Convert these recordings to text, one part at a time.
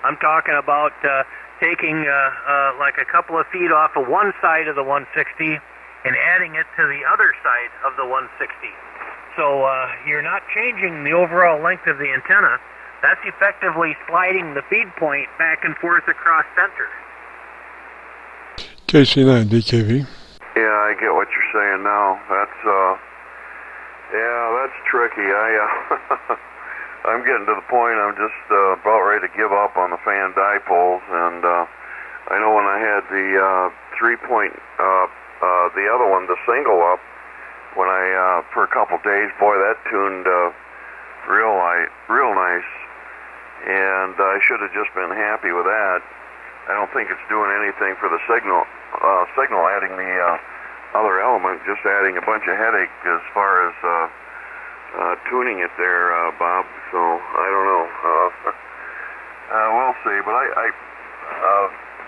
I'm talking about taking like a couple of feet off of one side of the 160 and adding it to the other side of the 160. So you're not changing the overall length of the antenna. That's effectively sliding the feed point back and forth across center. KC9VKV. Yeah, I get what you're saying now. That's that's tricky. I'm getting to the point I'm just about ready to give up on the fan dipoles, and I know when I had the 3-point, the other one, the single up, when I for a couple days, boy, that tuned real nice, and I should have just been happy with that. I don't think it's doing anything for the signal. Adding the other element, just adding a bunch of headache as far as tuning it there, Bob. So I don't know. We'll see. But I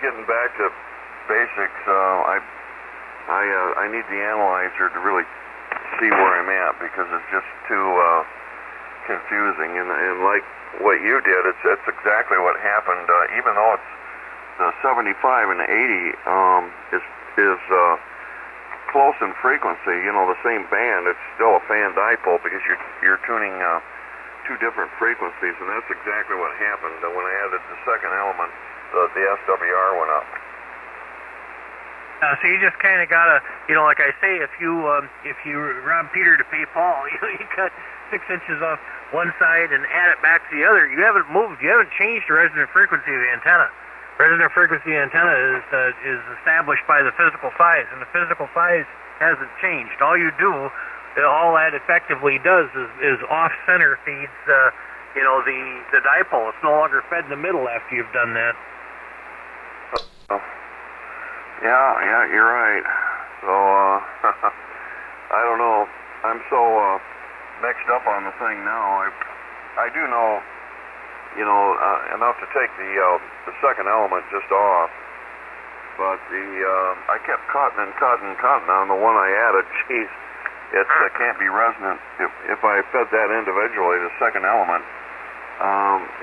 getting back to basics. I need the analyzer to really see where I'm at, because it's just too confusing. And like what you did, it's exactly what happened. Even though it's the 75 and 80 is close in frequency, you know, the same band, it's still a fan dipole because you're tuning two different frequencies, and that's exactly what happened when I added the second element. The SWR went up. So you just kind of gotta, you know, like I say, if you rob Peter to pay Paul, you cut 6 inches off one side and add it back to the other. You haven't moved. You haven't changed the resonant frequency of the antenna. Resonant frequency antenna is established by the physical size, and the physical size hasn't changed. All you do, all that effectively does is off-center feeds, you know, the dipole. It's no longer fed in the middle after you've done that. Yeah, you're right. So I don't know. I'm so mixed up on the thing now. I do know, you know, enough to take the second element just off, but I kept cutting on the one I added. Geez, it can't be resonant. If I fed that individually, the second element,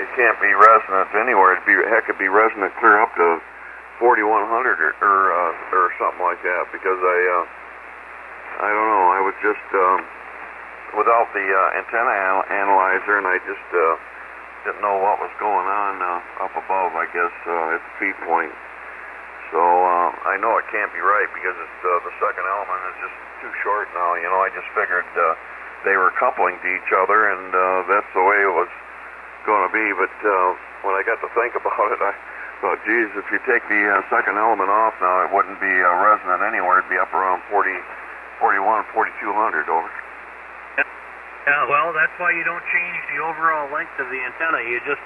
it can't be resonant anywhere. It'd be resonant clear up to 4100 or something like that, because I don't know. I was just without the antenna analyzer, and I just didn't know what was going on up above, I guess, at the feed point. So I know it can't be right, because it's the second element is just too short now. You know, I just figured they were coupling to each other, and that's the way it was going to be. But when I got to think about it, I thought, geez, if you take the second element off now, it wouldn't be resonant anywhere. It'd be up around 41, 4200 over. Yeah, well, that's why you don't change the overall length of the antenna. You just,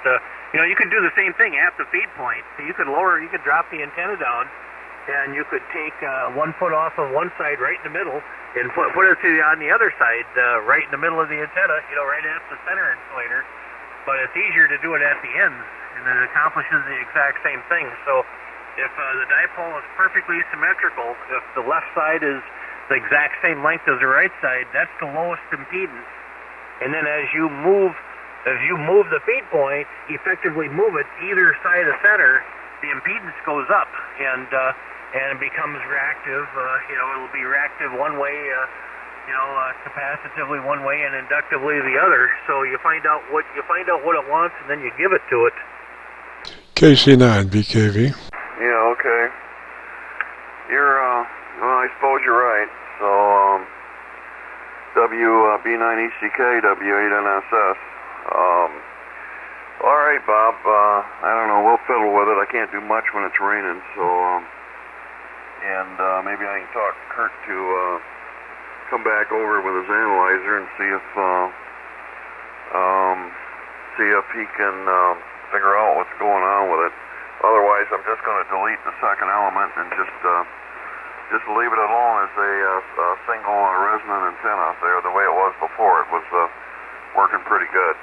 you know, you could do the same thing at the feed point. So you could drop the antenna down, and you could take 1 foot off of one side right in the middle, and put it on the other side right in the middle of the antenna, you know, right at the center insulator. But it's easier to do it at the ends, and it accomplishes the exact same thing. So if the dipole is perfectly symmetrical, if the left side is the exact same length as the right side, that's the lowest impedance. And then as you move the feed point, effectively move it either side of center, the impedance goes up and becomes reactive. You know, it'll be reactive one way, you know, capacitively one way and inductively the other. So you find out what it wants, and then you give it to it. KC9VKV. Yeah, okay. You're well, I suppose you're right. So BOB-WB9ECK, W8NSS. All right, Bob. I don't know. We'll fiddle with it. I can't do much when it's raining, so and maybe I can talk Kurt to come back over with his analyzer and see if he can figure out what's going on with it. Otherwise, I'm just going to delete the second element and just leave it alone as a single resonant antenna there, the way it was before. It was working pretty good.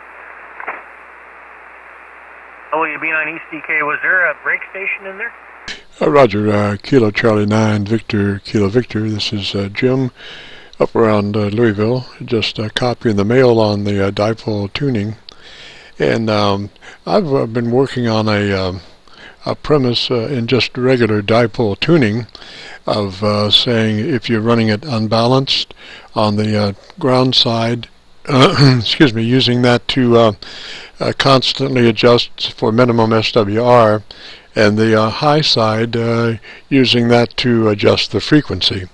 WB9ECK, was there a break station in there? Roger, Kilo Charlie 9, Victor, Kilo Victor. This is Jim up around Louisville, just copying the mail on the dipole tuning. And I've been working on a premise in just regular dipole tuning of saying if you're running it unbalanced on the ground side, excuse me, using that to constantly adjust for minimum SWR, and the high side using that to adjust the frequency.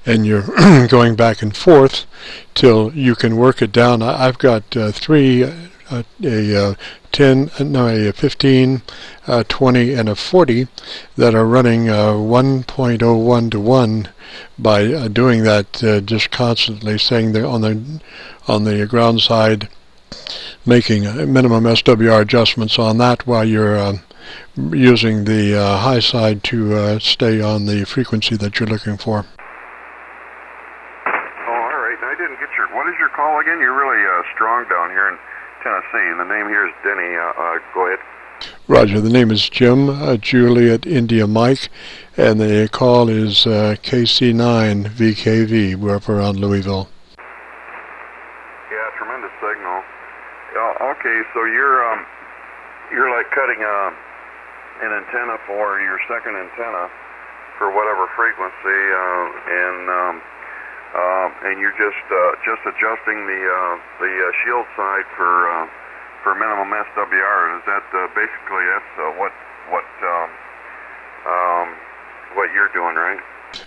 And you're going back and forth till you can work it down. I've got three, a 15, 20, and a 40 that are running 1.01 to 1 by doing that just constantly, saying they're on the ground side, making minimum SWR adjustments on that while you're using the high side to stay on the frequency that you're looking for. What is your call again? You're really strong down here in Tennessee, and the name here is Denny. Go ahead. Roger. The name is Jim, Juliet, India, Mike, and the call is KC9VKV. We're up around Louisville. Yeah, tremendous signal. Okay, so you're like cutting an antenna for your second antenna for whatever frequency, and you're just adjusting the shield side for minimum SWR. Is that basically what you're doing, right?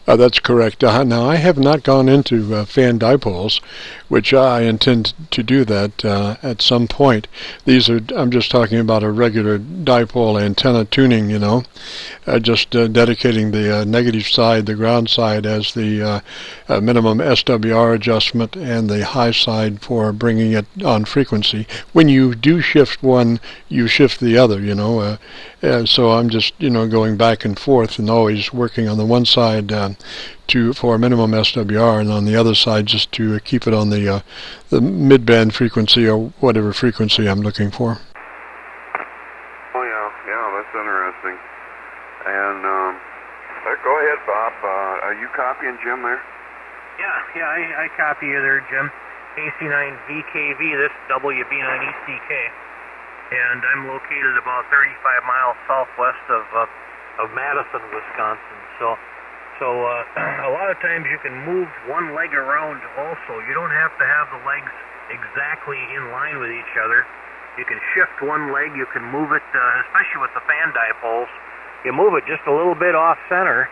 That's correct. Now, I have not gone into fan dipoles, which I intend to do that at some point. I'm just talking about a regular dipole antenna tuning, just dedicating the negative side, the ground side, as the minimum SWR adjustment, and the high side for bringing it on frequency. When you do shift one, you shift the other, so I'm just, going back and forth and always working on the one side for minimum SWR, and on the other side just to keep it on the mid-band frequency or whatever frequency I'm looking for. Oh yeah, that's interesting. And go ahead, Bob. Are you copying Jim there? Yeah, I copy you there, Jim. KC9VKV, this WB9ECK, and I'm located about 35 miles southwest of Madison, Wisconsin. So a lot of times you can move one leg around also. You don't have to have the legs exactly in line with each other. You can shift one leg, you can move it, especially with the fan dipoles, you move it just a little bit off center,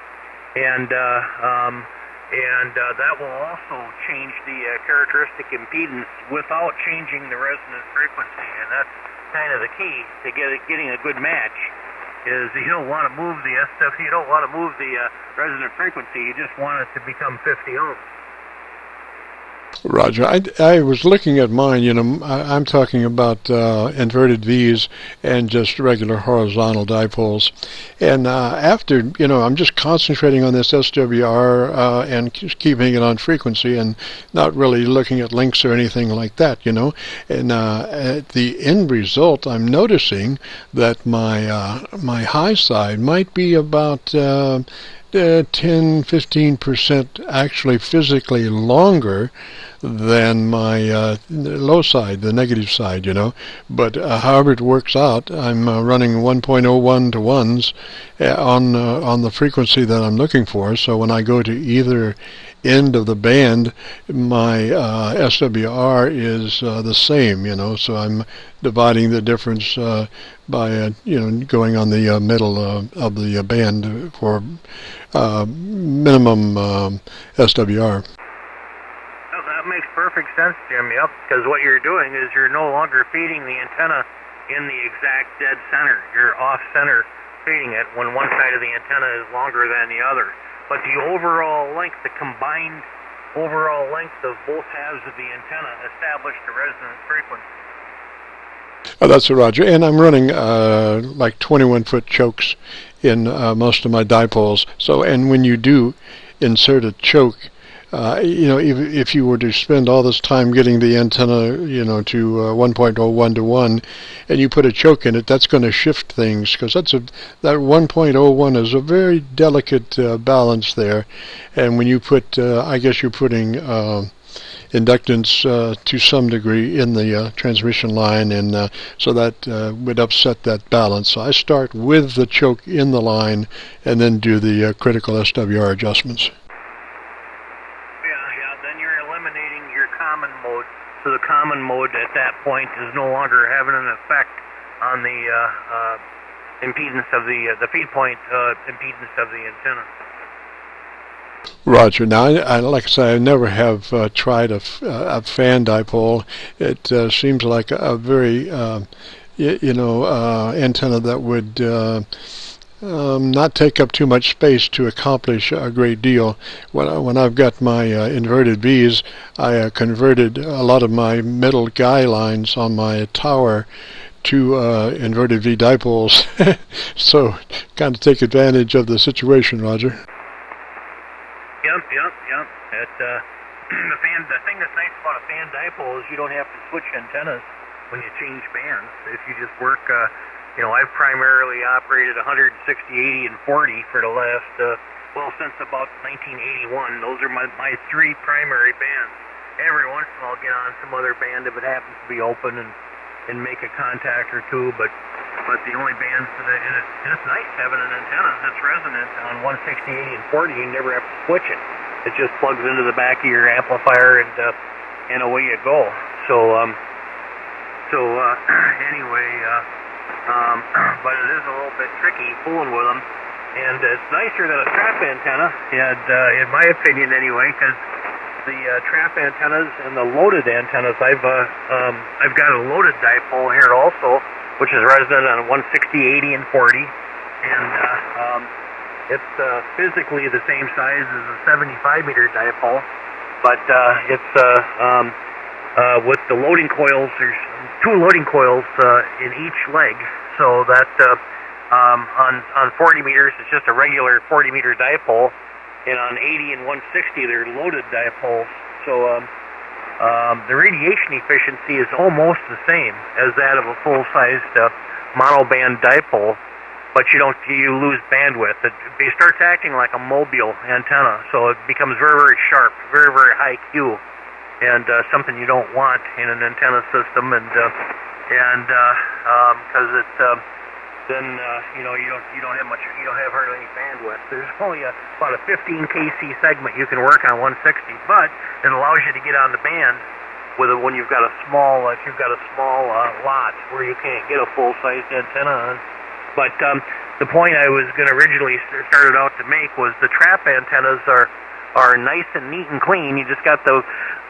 and that will also change the characteristic impedance without changing the resonance frequency, and that's kind of the key to getting a good match. Is you don't want to move the SW, you don't want to move the resonant frequency, you just want it to become 50 ohms. Roger. I was looking at mine, I'm talking about inverted V's and just regular horizontal dipoles. And after, I'm just concentrating on this SWR and keeping it on frequency and not really looking at links or anything like that, And at the end result, I'm noticing that my high side might be about 10-15% actually physically longer than my low side, the negative side, But however it works out, I'm running 1.01 to 1s on the frequency that I'm looking for. So when I go to either end of the band, my SWR is the same, So I'm dividing the difference by going on the middle of the band for minimum SWR. Well, that makes perfect sense, Jim. Yep, because what you're doing is you're no longer feeding the antenna in the exact dead center. You're off center feeding it when one side of the antenna is longer than the other. But the overall length, the combined overall length of both halves of the antenna establish the resonance frequency. Oh, that's a Roger. And I'm running like 21-foot chokes in most of my dipoles. So, and when you do insert a choke, if you were to spend all this time getting the antenna, to 1.01 to 1, and you put a choke in it, that's going to shift things, because that 1.01 is a very delicate balance there. And when you put, I guess you're putting inductance to some degree in the transmission line, and so that would upset that balance. So I start with the choke in the line and then do the critical SWR adjustments. Yeah, then you're eliminating your common mode. So the common mode at that point is no longer having an effect on the impedance of the feed point impedance of the antenna. Roger. Now, like I say, I never have tried a fan dipole. It seems like a very, antenna that would not take up too much space to accomplish a great deal. When I've got my inverted V's, I converted a lot of my middle guy lines on my tower to inverted V dipoles. So, kind of take advantage of the situation, Roger. Yep. The thing that's nice about a fan dipole is you don't have to switch antennas when you change bands. If you just work, I've primarily operated 160, 80, and 40 for the last, since about 1981. Those are my three primary bands. Every once in a while I'll get on some other band if it happens to be open and make a contact or two, but the only bands and it's nice having an antenna that's resonant on 160, 80, and 40. You never have to switch it. It just plugs into the back of your amplifier and away you go. But it is a little bit tricky fooling with them, and it's nicer than a trap antenna, in my opinion anyway, because the trap antennas and the loaded antennas, I've got a loaded dipole here also, which is resonant on 160, 80, and 40, and it's physically the same size as a 75-meter dipole, but it's with the loading coils, there's two loading coils in each leg, so that on 40 meters it's just a regular 40-meter dipole, and on 80 and 160 they're loaded dipoles. So the radiation efficiency is almost the same as that of a full-sized monoband dipole, but you lose bandwidth. It starts acting like a mobile antenna, so it becomes very, very sharp, very, very high Q, and something you don't want in an antenna system, and because then you don't have hardly any bandwidth. There's only about a 15 kc segment you can work on 160, but it allows you to get on the band when you've got a small lot where you can't get a full-sized antenna on. But the point I was going to originally started out to make was the trap antennas are nice and neat and clean. You just got the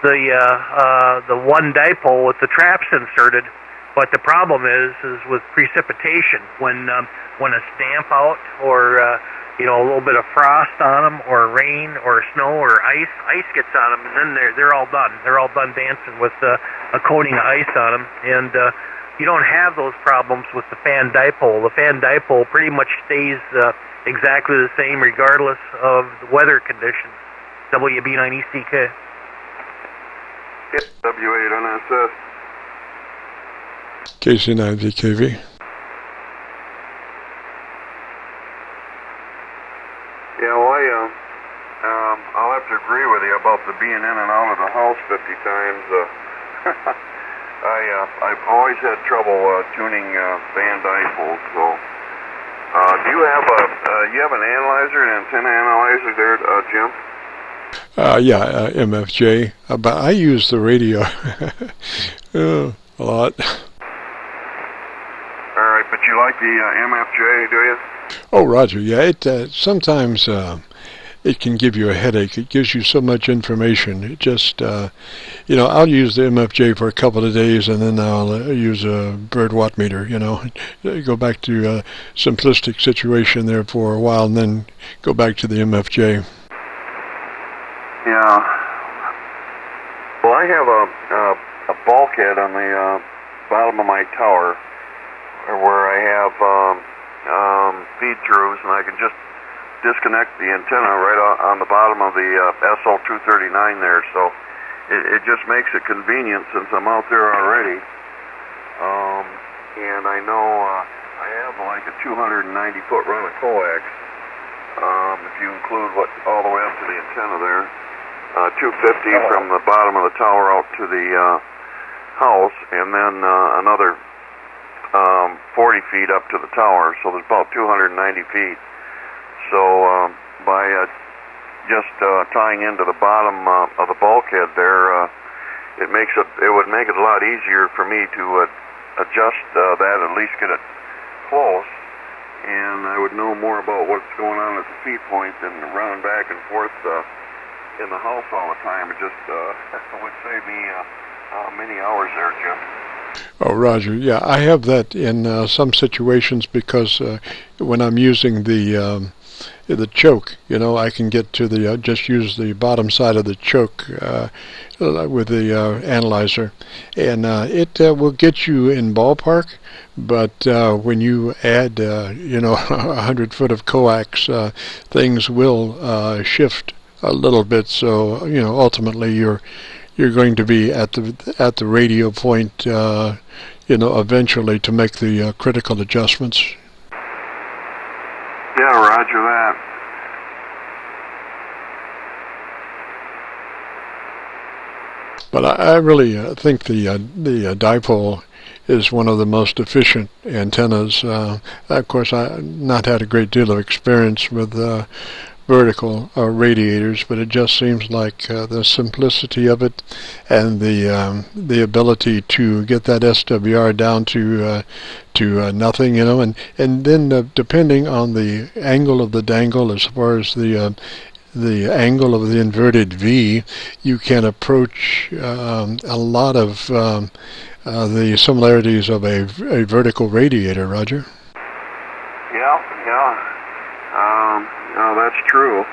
one dipole with the traps inserted. But the problem is with precipitation, when it's damp out, or a little bit of frost on them, or rain, or snow, or ice gets on them, and then they're all done. They're all done dancing with a coating of ice on them, and you don't have those problems with the fan dipole. The fan dipole pretty much stays exactly the same regardless of the weather conditions. WB9ECK. W8 NSS. KC9VKV. Yeah, well, I'll have to agree with you about the being in and out of the house 50 times. I've always had trouble tuning band dipoles. So, do you have an analyzer, an antenna analyzer there, Jim? Yeah, MFJ. But I use the radio a lot. All right, but you like the MFJ, do you? Oh, Roger. Yeah, it sometimes it can give you a headache. It gives you so much information. It just, I'll use the MFJ for a couple of days, and then I'll use a bird watt meter. Go back to a simplistic situation there for a while, and then go back to the MFJ. Yeah. Well, I have a bulkhead on the bottom of my tower where I have feed-throughs, and I can just disconnect the antenna right on the bottom of the SL239 there, so it just makes it convenient since I'm out there already. And I know I have like a 290-foot run of coax, if you include all the way up to the antenna there. 250 from the bottom of the tower out to the house, and then another 40 feet up to the tower. So there's about 290 feet. So by just tying into the bottom of the bulkhead there, it would make it a lot easier for me to adjust that, at least get it close, and I would know more about what's going on at the feed point than running back and forth in the house all the time. It just would save me many hours there, Jim. Oh, Roger. Yeah, I have that in some situations because when I'm using the choke, I can get to the just use the bottom side of the choke with the analyzer, and it will get you in ballpark. But when you add 100 foot of coax, things will shift a little bit. So ultimately you're going to be at the radio point, eventually to make the critical adjustments. Yeah, roger that. But I really think the dipole is one of the most efficient antennas. Of course, I've not had a great deal of experience with vertical radiators, but it just seems like the simplicity of it and the ability to get that SWR down to nothing, and then depending on the angle of the dangle, as far as the angle of the inverted V, you can approach a lot of the similarities of a vertical radiator, Roger. Yeah. That's true.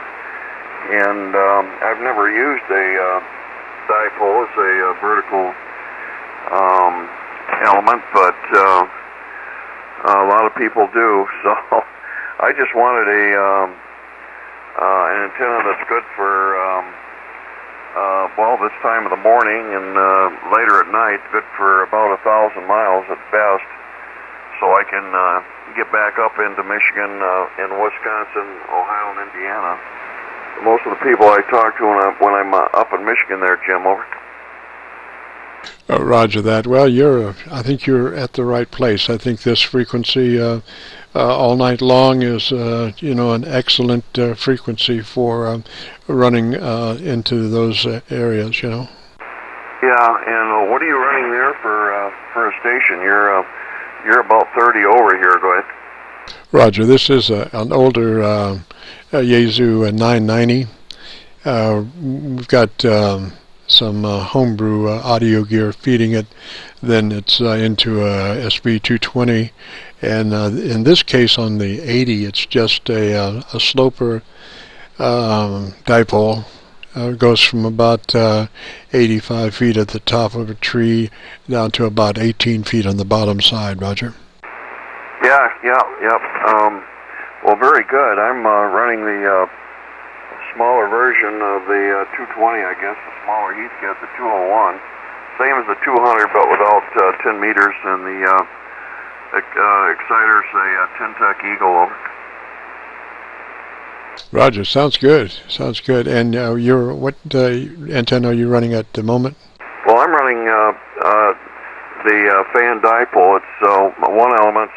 And I've never used a dipole as a vertical element, but a lot of people do. So I just wanted an antenna that's good for this time of the morning and later at night, good for about 1,000 miles at best, so I can get back up into Michigan and Wisconsin, Ohio, and Indiana. Most of the people I talk to when I'm up in Michigan there, Jim, over. Roger that. Well, I think you're at the right place. I think this frequency all night long is, an excellent frequency for running into those areas, Yeah, and what are you running there for a station? You're about 30 over here. Go ahead. Roger. This is an older Yaesu 990. We've got some homebrew audio gear feeding it. Then it's into a SB220, and in this case on the 80, it's just a sloper dipole. It goes from about 85 feet at the top of a tree down to about 18 feet on the bottom side, Roger. Yep. Well, very good. I'm running the smaller version of the 220, I guess, the smaller Heathkit, the 201. Same as the 200, but without 10 meters, and the exciter's a 10-tech Eagle over. Roger, sounds good. And what antenna are you running at the moment? Well, I'm running the fan dipole. It's one element's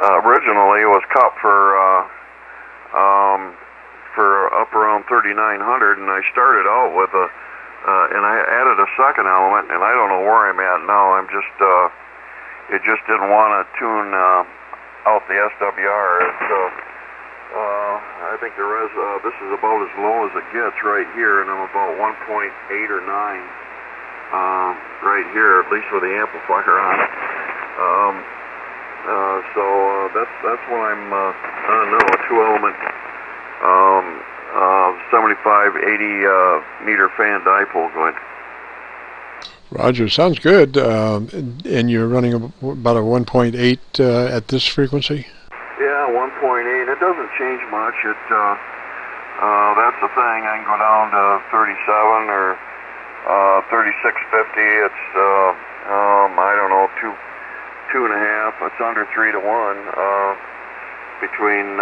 originally was cut for up around 3,900, and I started out with and I added a second element, and I don't know where I'm at now. I'm just it just didn't want to tune out the SWR. I think this is about as low as it gets right here, and I'm about 1.8 or 9 right here, at least with the amplifier on. So that's what I'm a 2-element 75-80 meter fan dipole going. Roger, sounds good. And you're running about a 1.8 at this frequency? Yeah, 1.8. It doesn't change much. That's the thing. I can go down to 37 or 3650. It's I don't know, 2.5. It's under 3 to 1 between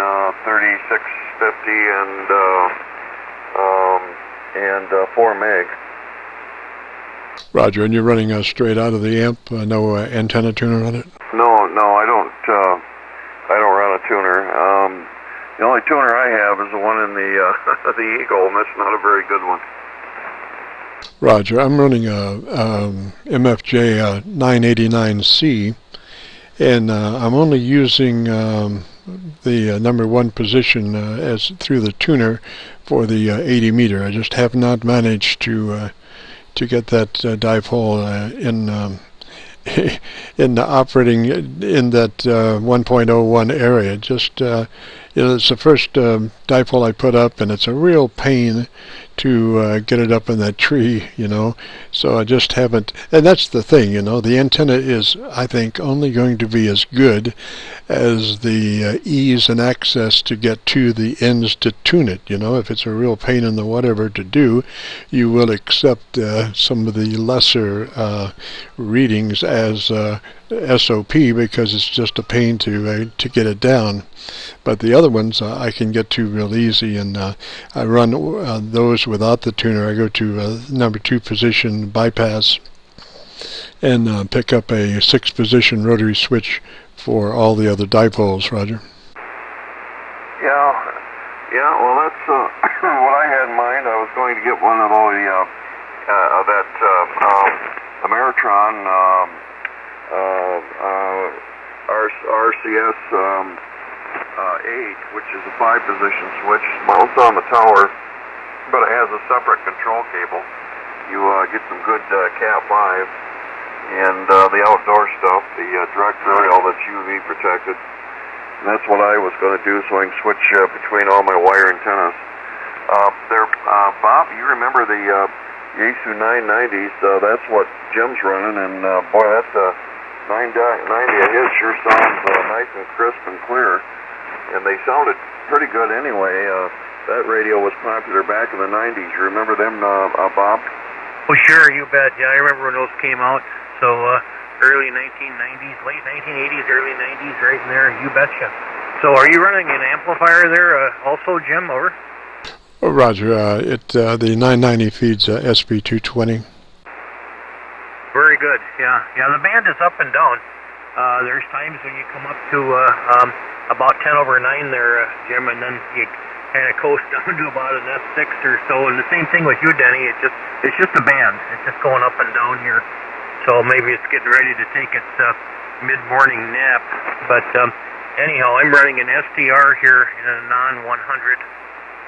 3650 and and 4 meg. Roger, and you're running straight out of the amp, no antenna tuner on it? No, I don't run a tuner. The only tuner I have is the one in the the Eagle, and that's not a very good one. Roger, I'm running a MFJ 989C, and I'm only using the number 1 position as through the tuner for the 80 meter. I just have not managed to get that dipole in operating in that 1.01 area. Just it's the first dipole I put up, and it's a real pain to get it up in that tree, so I just haven't. And that's the thing, the antenna is, I think, only going to be as good as the ease and access to get to the ends to tune it. If it's a real pain in the whatever to do, you will accept some of the lesser readings as SOP, because it's just a pain to get it down. But the other ones I can get to real easy, and I run those without the tuner. I go to number 2 position bypass and pick up a 6 position rotary switch for all the other dipoles. Roger. Yeah. Well, that's what I had in mind. I was going to get one of those that Ameritron RCS 8, which is a 5 position switch, mounts on the tower, but it has a separate control cable. You get some good Cat 5 and the outdoor stuff, the direct aerial that's UV protected. And that's what I was going to do, so I can switch between all my wire antennas. Bob, you remember the Yaesu 990s? That's what Jim's running, and boy, that 990 of his sure sounds nice and crisp and clear. And they sounded pretty good anyway. That radio was popular back in the 90s. You remember them, Bob? Oh, sure, you bet. Yeah, I remember when those came out. So early 1990s, late 1980s, early 90s, right in there. You betcha. So are you running an amplifier there also, Jim? Over? Oh, Roger. The 990 feeds SP220. Very good. Yeah. The band is up and down. There's times when you come up to about 10 over 9 there, Jim, and then you kind of coast down to about an F6 or so. And the same thing with you, Denny. It's just a band. It's just going up and down here. So maybe it's getting ready to take its mid-morning nap. But anyhow, I'm running an STR here in a non-100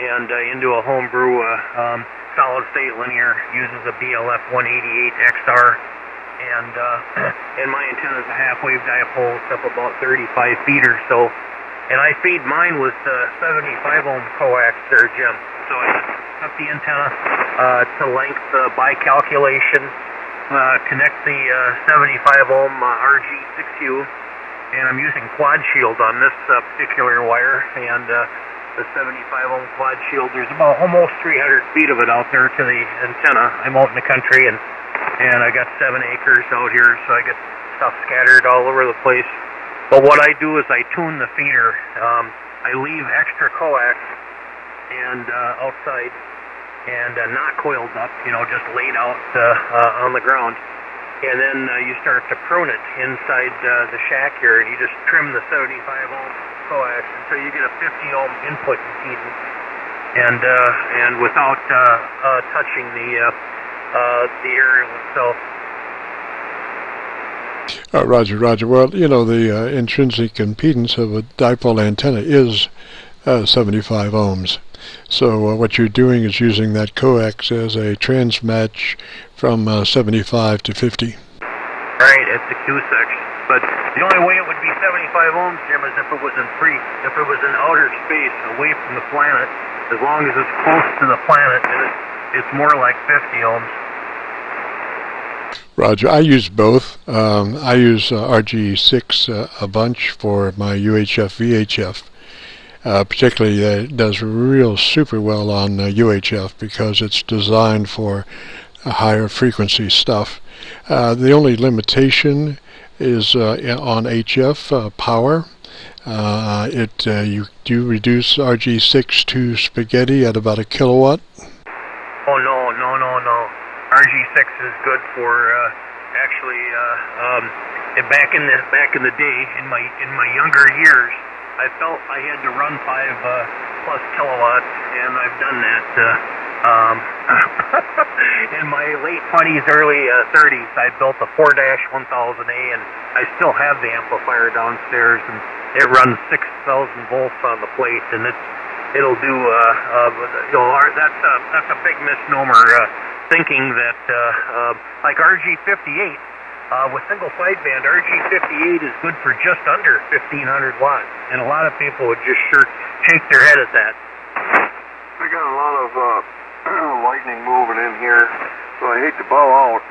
and into a homebrew solid-state linear. Uses a BLF 188 XR. And my antenna is a half-wave dipole. It's up about 35 feet or so. And I feed mine with 75 ohm coax there, Jim. So I cut the antenna to length by calculation, connect the 75 ohm RG6U, and I'm using quad shield on this particular wire. And the 75 ohm quad shield, there's about almost 300 feet of it out there to the antenna. I'm out in the country, and I got 7 acres out here, so I get stuff scattered all over the place. But what I do is I tune the feeder. I leave extra coax and outside, and not coiled up, just laid out on the ground. And then you start to prune it inside the shack here, and you just trim the 75 ohm coax until you get a 50 ohm input impedance, and without touching the aerial itself. Roger. Well, the intrinsic impedance of a dipole antenna is 75 ohms. So what you're doing is using that coax as a transmatch from 75 to 50. Right, at the Q section. But the only way it would be 75 ohms, Jim, is if it was in outer space, away from the planet. As long as it's close to the planet, it's more like 50 ohms. Roger. I use both. I use RG6 a bunch for my UHF VHF. Particularly, it does real super well on UHF because it's designed for higher frequency stuff. The only limitation is on HF power. You do reduce RG6 to spaghetti at about 1 kilowatt. Oh RG6 is good for actually back in the day in my younger years. I felt I had to run 5 plus kilowatts, and I've done that. In my late 20s, early 30s, I built a 4-1000A, and I still have the amplifier downstairs, and it runs 6,000 volts on the plate, and it'll do. That's a big misnomer, thinking that like RG58. With single sideband, RG58 is good for just under 1,500 watts, and a lot of people would just sure shake their head at that. I got a lot of lightning moving in here, so I hate to bow out.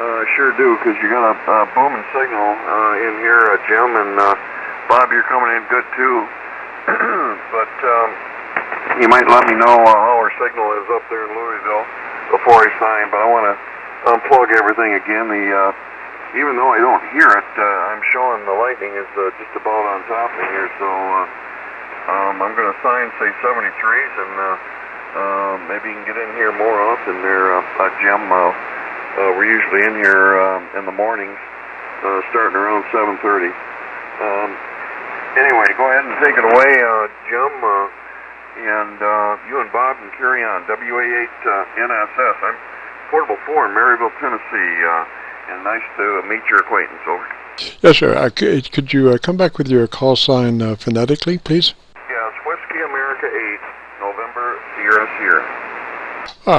I sure do, because you got a booming signal in here, Jim, and Bob, you're coming in good too. But you might let me know how our signal is up there in Louisville before I sign, but I want to unplug everything again. Even though I don't hear it, I'm showing the lightning is just about on top of here, so I'm going to sign, say, 73s, and maybe you can get in here more often there, Jim. We're usually in here in the mornings, starting around 7:30. Anyway, go ahead and take it away, Jim, and you and Bob can carry on. WA8NSS. I'm Portable 4 in Maryville, Tennessee. And nice to meet your acquaintance. Over. Yes, sir. Could you come back with your call sign phonetically, please? Yes, Whiskey America 8, November, Sierra Sierra.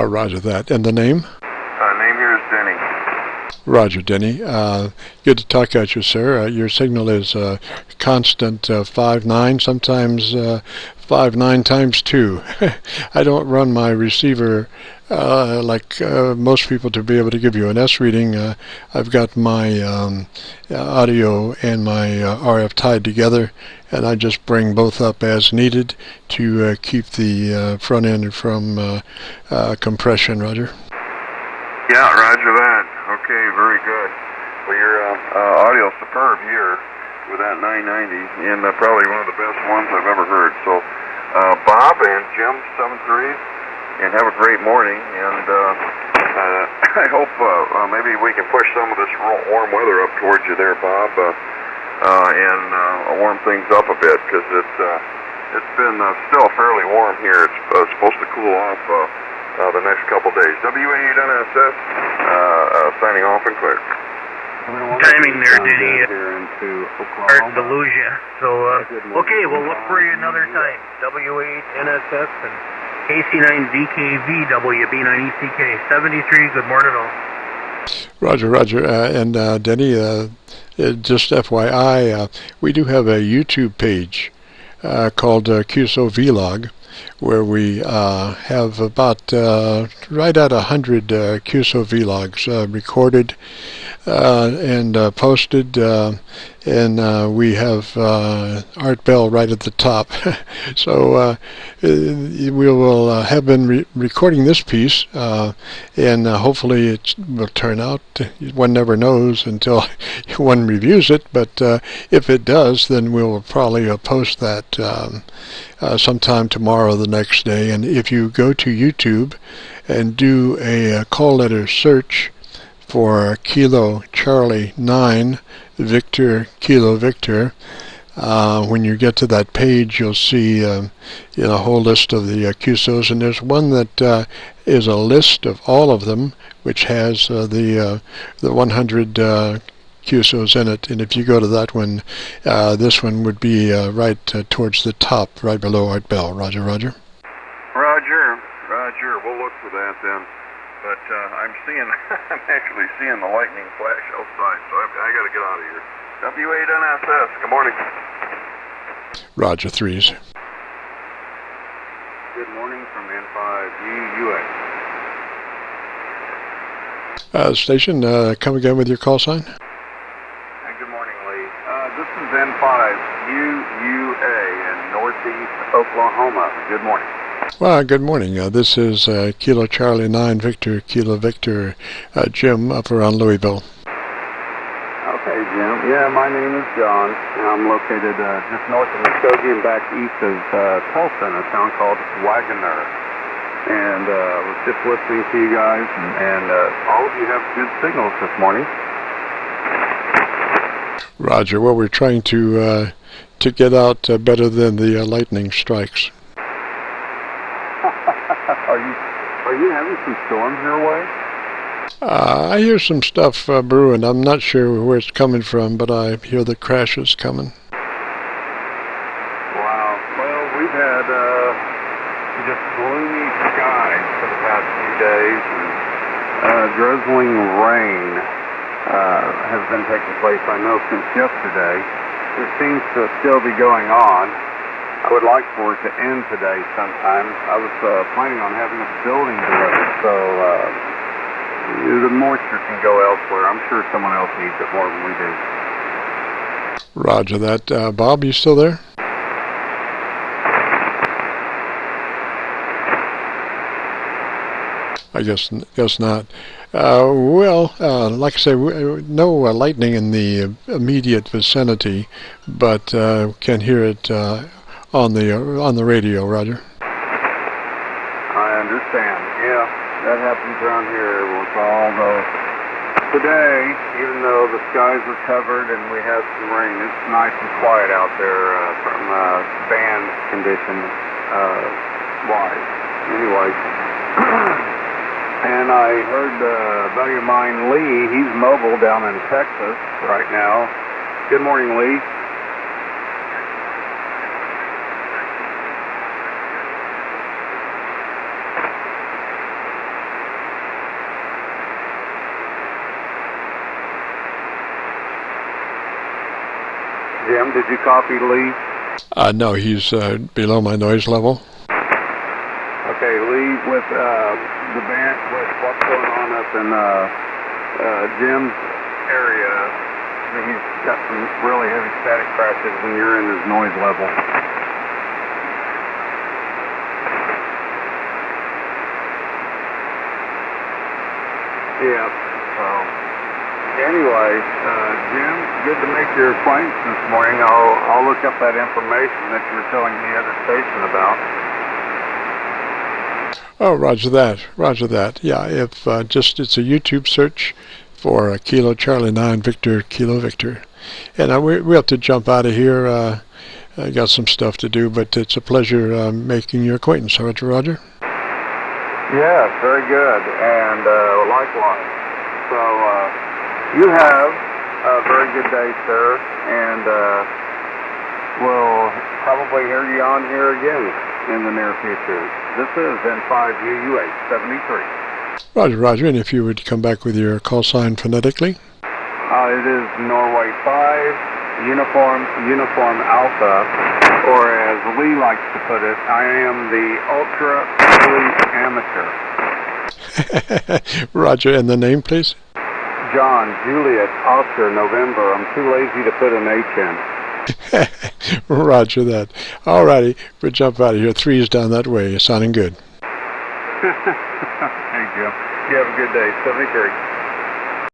Roger that. And the name? Name here is Denny. Roger, Denny. Good to talk at you, sir. Your signal is constant 5.9, sometimes 5.9 times 2. I don't run my receiver like most people to be able to give you an S reading. I've got my audio and my RF tied together, and I just bring both up as needed to keep the front end from compression. Roger. Yeah, roger that. Okay, very good. Well, your audio's superb here with that 990, and probably one of the best ones I've ever heard. So, Bob and Jim, 73, and have a great morning. And I hope maybe we can push some of this warm weather up towards you there, Bob, and warm things up a bit, because it's been still fairly warm here. It's supposed to cool off the next couple days. WA8NSS signing off and clear. Timing there, Denny. Hard to lose you. So, okay, we'll look for you another time. W8NSS and KC9VKV, WB9ECK. 73, good morning all. Roger. And Denny, just FYI, we do have a YouTube page called Qso-Vlog, where we have about right at 100 Qso-Vlogs recorded and posted, and we have Art Bell right at the top. So we will have been recording this piece, and hopefully it will turn out. One never knows until one reviews it, but if it does, then we'll probably post that sometime tomorrow or the next day. And if you go to YouTube and do a call letter search for Kilo Charlie 9 Victor Kilo Victor, when you get to that page, you'll see a whole list of the Qsos, and there's one that is a list of all of them, which has the 100 Qsos in it. And if you go to that one, this one would be right towards the top, right below Art Bell. Roger. Roger. We'll look for that then. But I'm actually seeing the lightning flash outside, so I got to get out of here. W8NSS, good morning. Roger, 3s. Good morning from N5UUA. Station, come again with your call sign. Good morning, Lee. This is N5UUA in Northeast Oklahoma. Good morning. Well, good morning. This is Kilo Charlie 9 Victor Kilo Victor Jim up around Louisville. Okay, Jim. Yeah, my name is John. I'm located just north of Muskogee and back east of Tulsa in a town called Wagoner. and was just listening to you guys, and all of you have good signals this morning. Roger. Well, we're trying to get out better than the lightning strikes. Are you having some storms your way? I hear some stuff brewing. I'm not sure where it's coming from, but I hear the crashes coming. Wow. Well, we've had just gloomy skies for the past few days, and drizzling rain has been taking place, I know, since yesterday. It seems to still be going on. I would like for it to end today sometime. I was planning on having a building delivered, so the moisture can go elsewhere. I'm sure someone else needs it more than we do. Roger that. Bob, you still there? I guess not. Well, like I say, no lightning in the immediate vicinity, but can hear it on the radio. Roger. I understand. Yeah, that happens around here. Although today, even though the skies are covered and we have some rain, it's nice and quiet out there from band condition wise. Anyway. And I heard a buddy of mine, Lee, he's mobile down in Texas right now. Good morning, Lee. Jim, did you copy Lee? No, he's below my noise level. Okay, Lee, with the band, with what's going on up in Jim's area, he's got some really heavy static crashes and you're in his noise level. Yeah, so anyway, Jim, good to make your acquaintance this morning. I'll look up that information that you were telling the other station about. Oh, roger that. Roger that. Yeah, if it's a YouTube search for Kilo Charlie 9 Victor Kilo Victor. And we have to jump out of here. I got some stuff to do, but it's a pleasure making your acquaintance. Roger, Roger. Yes, very good, and likewise. So you have a very good day, sir, and we'll probably hear you on here again in the near future. This is N5UU873. Roger, Roger, and if you would come back with your call sign phonetically? It is Norway 5, Uniform Alpha, or as Lee likes to put it, I am the Ultra Amateur. Roger, and the name, please? John, Juliet, Oscar, November. I'm too lazy to put an H in. Roger that. All righty, we'll jump out of here. 3's down that way. Sounding good. Hey, Jim. You have a good day. 73.